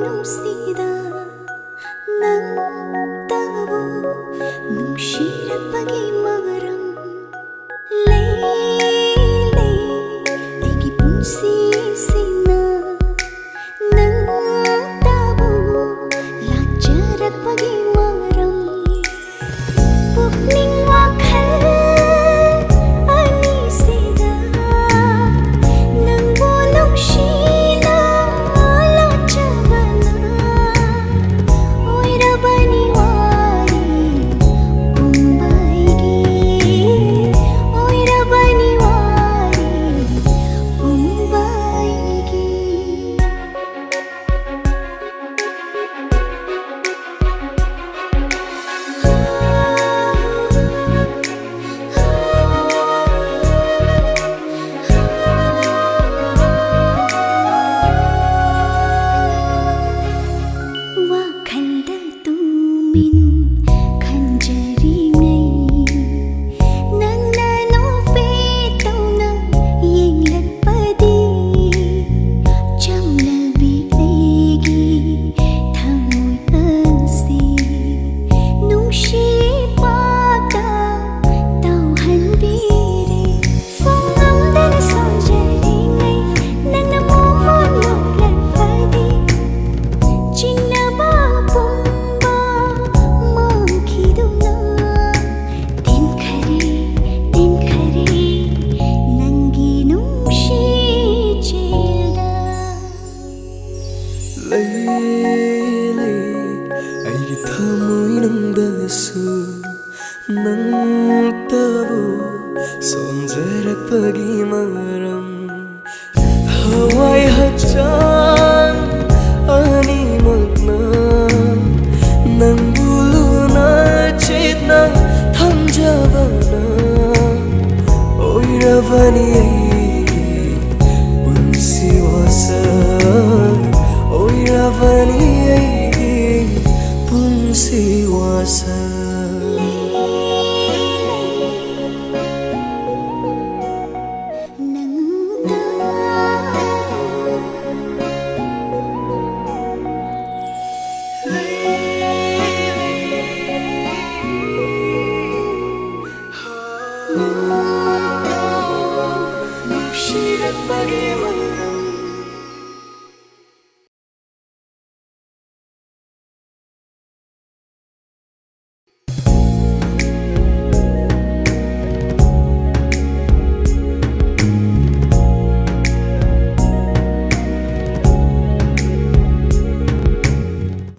ನುಸಿದ ನಂತವು ನುಂಶಿರಪ್ಪಗೆ ಮವರಂ ಲೈಲೈ ಇಗಿ ಪುನ್ಸಿ ಸಿನ ನಂತವು ಲಾಚರಪ್ಪಗೆ ಮವರಂ ಪುಕ್ನಿಂಗ್ ವಾಖಲ್ ಅನಿಸಿದ ನಂಗು ನುಂಶಿನ ಲಾಚವನ ಒಯ್ರಬನಿ ವಾರಿ ಮುಂಬೈಗೆ ಒಯ್ರಬನಿ ವಾರಿ ಮುಂಬೈಗೆ वाखंड तुमिन खंजरी नहीं नन्ननो फेतौना येंगलत पदी चमलबी ऐगी थंगुई असी नुंशी पाता तौहनबीरे फोंगमदन सोजरी नहीं नन्न मोमोन लोकलत पदी चिन्नबा पुंबा मांखिदुना तिनखरे नंगी नुंशी चेल्दा ಲೈಲೈ ಐಗಿ ಥಮೊಯ್ನಂದಸು ನಂತವು ಸೊಂಜರಪ್ಪಗಿ ಮರಂ ಹವಾಯ್ ಹಚ್ಚಾನ್ ani magna nangbulu na chetna thamjavana oiravani punsi wasa oiravani punsi wasa नुंशीरप्पगे